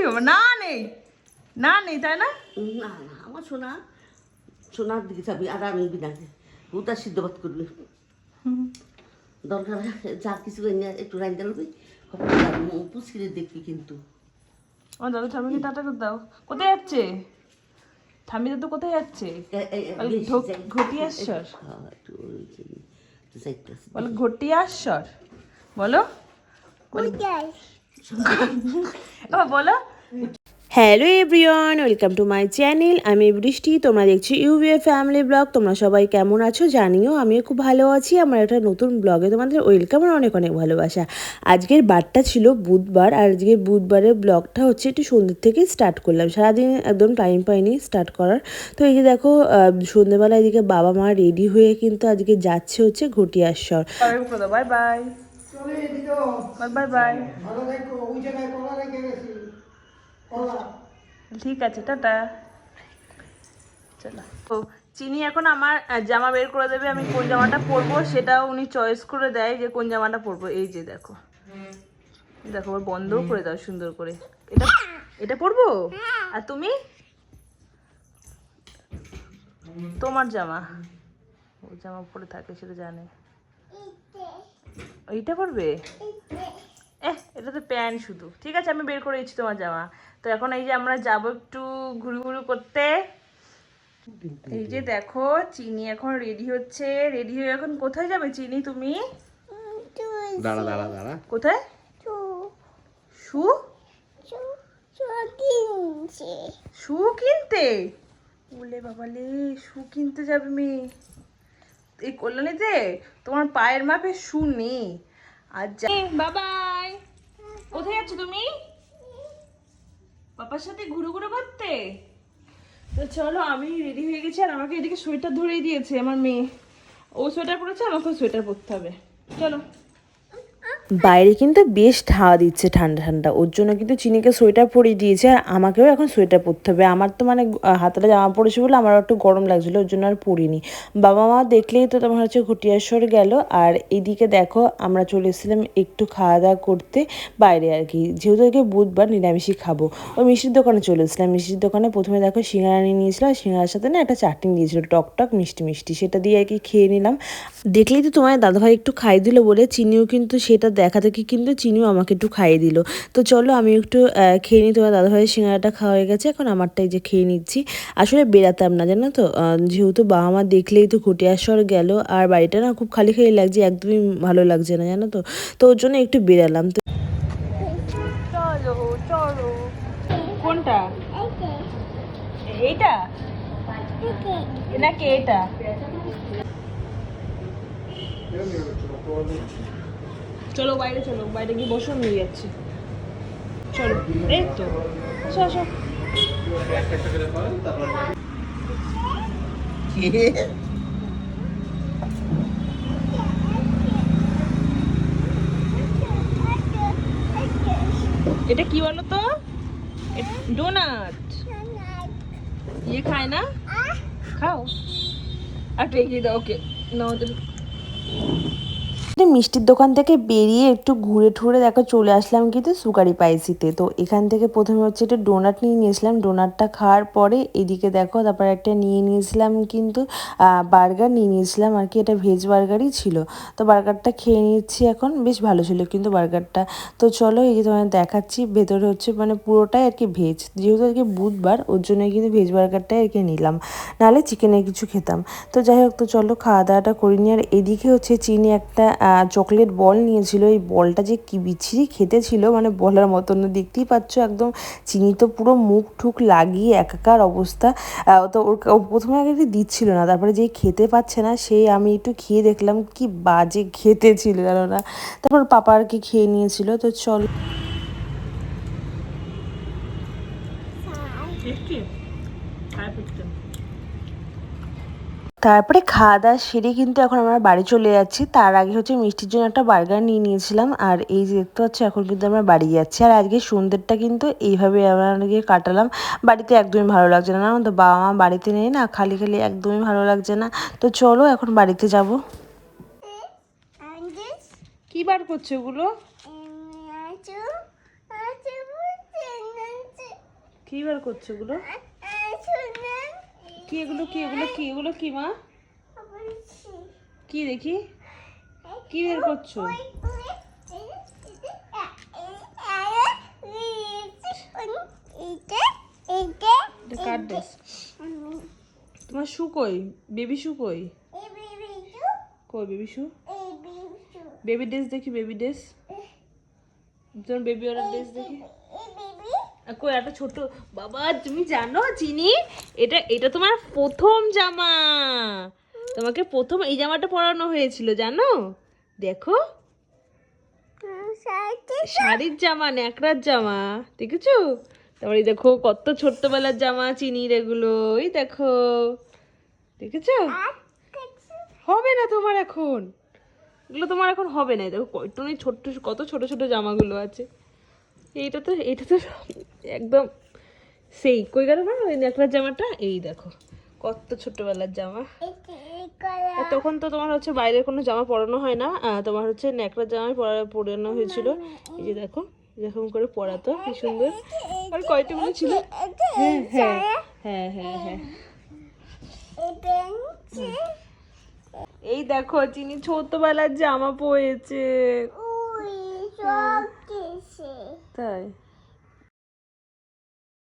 বাবা, না নেই, না নেই, তাই না? না না, আমার সোনার দিকে যাবি আর আমি বিনা হুতা সিদ্ধ ভাত করবি দরকার যা কিছু একটু রাইন দিবি পুচকিরে দেখবি কিন্তু ও দাদু ঠাম্মিকে টাটা করে দাও। কোথায় যাচ্ছে ঠাম্মি? দাদু কোথায় যাচ্ছে? ঘটিয়াশ্বর বলো, ঘটিয়াশ্বর বলো, বলো। Hello everyone, welcome to my channel. আমি বৃষ্টি, তোমরা দেখছো ইউভিএ ফ্যামিলি ব্লগ। তোমরা সবাই কেমন আছো জানিও, আমিও খুব ভালো আছি। আমার একটা নতুন ব্লগে তোমাদের ওয়েলকাম আর অনেক অনেক ভালোবাসা। আজকের বারটা ছিল বুধবার, আর আজকের বুধবারের ব্লগটা হচ্ছে একটু সন্ধ্যের থেকে স্টার্ট করলাম। সারাদিন একদম টাইম পাইনি স্টার্ট করার। তো এই যে দেখো সন্ধ্যেবেলা এদিকে বাবা মা রেডি হয়ে কিন্তু আজকে যাচ্ছে হচ্ছে ঘটিয়াশ্বর। Bye bye bye bye. ঠিক আছে, টাটা। চলো। তো চিনি এখন আমার জামা বের করে দেবে, আমি কোন জামাটা পরবো সেটাও উনি চয়েস করে দেয় যে কোন জামাটা পরবো। এই যে দেখো দেখো, ওর বন্ধও করে দাও সুন্দর করে। এটা এটা পরবো, আর তুমি তোমার জামা, ও জামা পরে থাকে সেটা জানে। এইটা পরবে? এটা তো প্যান্ট শুধু। ঠিক আছে, আমি বের করে দিচ্ছি তোমার জামা। তো এখন এই যে আমরা যাবো একটু ঘুরু ঘুরু করতে। এই যে দেখো চিনি এখন রেডি হচ্ছে। রেডি হয়ে এখন কোথায় যাবে চিনি তুমি? দাঁড়া দাঁড়া দাঁড়া, কোথায়? শু শু কিনতে? বলে বাবালে, শু কিনতে যাবে মেয়ে এই কল্যাণীতে? তোমার পায়ের মাপে শু নেই। আর বাবাই, কোথায় যাচ্ছ তুমি? পাপার সাথে ঘুরু ঘুরু করতে? তো চলো, আমি রেডি হয়ে গেছি। আর আমাকে এদিকে সোয়েটার ধরিয়ে দিয়েছে আমার মেয়ে। ও সোয়েটার পরেছে, আমাকেও সোয়েটার পরতে হবে। চলো। বাইরে কিন্তু বেশ হাওয়া দিচ্ছে ঠান্ডা ঠান্ডা, ওর জন্য কিন্তু চিনিকে সোয়েটার পরিয়ে দিয়েছে। আর আমাকেও এখন সোয়েটার পরতে হবে। আমার তো মানে হাতাটা জামা পরেছে বলে আমার একটু গরম লাগছিলো, ওর জন্য আর পরিনি। বাবা মা দেখলেই তো তোমার হচ্ছে ঘটিয়াশ্বর গেল। আর এদিকে দেখো আমরা চলে এসেছিলাম একটু খাওয়া দাওয়া করতে বাইরে আর কি, যেহেতু আজকে বুধবার নিরামিষই খাবো। ওই মিষ্টির দোকানে চলে এসেছিলাম। মিষ্টির দোকানে প্রথমে দেখো সিঙ্গারা নিয়ে নিয়েছিলাম, আর সিঙ্গারার সাথে না একটা চাটনি দিয়েছিল টক টক মিষ্টি মিষ্টি, সেটা দিয়ে আর কি খেয়ে নিলাম। দেখলেই তো তোমার দাদাভাই একটু খাইয়ে দিল বলে চিনিও কিন্তু সেটা দেখা দেখি কিন্তু চিনিও আমাকে একটু খাইয়ে দিল। তো চলো আমি একটু খেয়ে নিই। তোমার দাদাভাইয়ের সিঙ্গারাটা খাওয়া হয়ে গেছে, এখন আমারটাই যে খেয়ে নিচ্ছি। আসলে বেরাতাম না জানো তো, যেহেতু বাবা মা দেখলেই তো ঘটিয়াশ্বর গেল, আর বাড়িটা না খুব খালি খালি লাগছে, একদমই ভালো লাগছে না জানো তো। তো ওর জন্য একটু বেরালাম। তো চলো চলো। কোনটা? এইটা নাকি এটা? চলো বাইরে, চলো বাইরে গিয়ে বসো, নিয়ে যাচ্ছি। চলো, এই তো আসো আসো। এটা কি বলো তো? ডোনাট। ইয়ে খায় না? খাও। একটা এগিয়ে দাও ওকে। না ওদের মিষ্টির দোকান থেকে বেরিয়ে একটু ঘুরে ঠুরে দেখো চলে আসলাম কিন্তু সুগারি পাইসিতে। তো এখান থেকে প্রথমে হচ্ছে একটু ডোনাট নিয়ে নিয়েছিলাম। ডোনাটটা খাওয়ার পরে এদিকে দেখো তারপর একটা নিয়ে নিয়েছিলাম কিন্তু বার্গার নিয়ে নিয়েছিলাম আর কি, এটা ভেজ বার্গারই ছিল। তো বার্গারটা খেয়ে নিচ্ছি এখন, বেশ ভালো ছিল কিন্তু বার্গারটা। তো চলো এই যে তোমার দেখাচ্ছি, ভেতরে হচ্ছে মানে পুরোটাই আর কি ভেজ, যেহেতু আর কি বুধবার ওর জন্য কিন্তু ভেজ বার্গারটাই আর কি নিলাম, নাহলে চিকেনের কিছু খেতাম। তো যাই হোক, তো চলো খাওয়া দাওয়াটা করে নিই। আর এদিকে হচ্ছে চিনি একটা চকলেট বল নিয়েছিল। এই বলটা যে কি বিচ্ছিরি খেতে ছিল মানে বলার মতন না, দেখতেই পাচ্ছ একদম চিনি তো পুরো মুখ ঠুক লাগিয়ে একাকার অবস্থা। তো ওর প্রথমে আগে দিচ্ছিল না, তারপরে যেই খেতে পাচ্ছে না সেই আমি একটু খেয়ে দেখলাম কি বাজে খেতে ছিল জানো না। তারপর পাপা আর কি খেয়ে নিয়েছিল। তো চলো তারপরে খাওয়া দাওয়া সেরে কিন্তু এখন আমরা বাড়ি চলে যাচ্ছি। তার আগে হচ্ছে মিষ্টির জন্য একটা বার্গার নিয়ে নিয়েছিলাম। আর এই যে দেখতে পাচ্ছ এখন কিন্তু আমরা বাড়ি যাচ্ছি। আর আজকে সন্ধ্যেরটা কিন্তু এইভাবে আমরা গিয়ে কাটালাম। বাড়িতে একদমই ভালো লাগছে না, তো বাবা মা বাড়িতে নেই না, খালি খালি একদমই ভালো লাগছে না। তো চলো এখন বাড়িতে যাব। কি বার করছে ওগুলো? কি বার করছো এগুলো? কি এগুলো কি এগুলো কি এগুলো কি মা? কি দেখি? কি বের করছো? এটা কার ড্রেস? তোমার শু কই? বেবি শু কই? কই বেবি শু? বেবি ড্রেস দেখি, বেবি ড্রেস। তোমার বেবি ওয়ালা ড্রেস দেখি। কই একটা ছোট, বাবা তুমি জানো চিনি, এটা এটা তোমার প্রথম জামা। তোমাকে প্রথম এই জামাটা পরানো হয়েছিল জানো? দেখো, শাড়ির জামা, ন্যাকড়ার জামা, দেখেছো? তারপরে এই দেখো কত ছোট্টবেলার জামা চিনির এগুলো, এই দেখো, দেখেছো? হবে না তোমার এখন, এগুলো তোমার এখন হবে না। এই দেখো কয়টুনি ছোট্ট, কত ছোট ছোট জামাগুলো আছে। এটা তো একদম সেই, কই গেল না ওই ন্যাকড়ার জামাটা? এই দেখো কত ছোট্টবেলার জামা। আর তখন তো তোমার হচ্ছে বাইরের কোনো জামা পরানো হয় না, তোমার হচ্ছে ন্যাকড়ার জামাই পরানো হয়েছিল। এই যে দেখো এরকম করে পরাতো, কি সুন্দর। আর কয়টাগুলো ছিল? হ্যাঁ হ্যাঁ হ্যাঁ হ্যাঁ হ্যাঁ। এই দেখো চিনি ছোটবেলার জামা পরেছে। তাই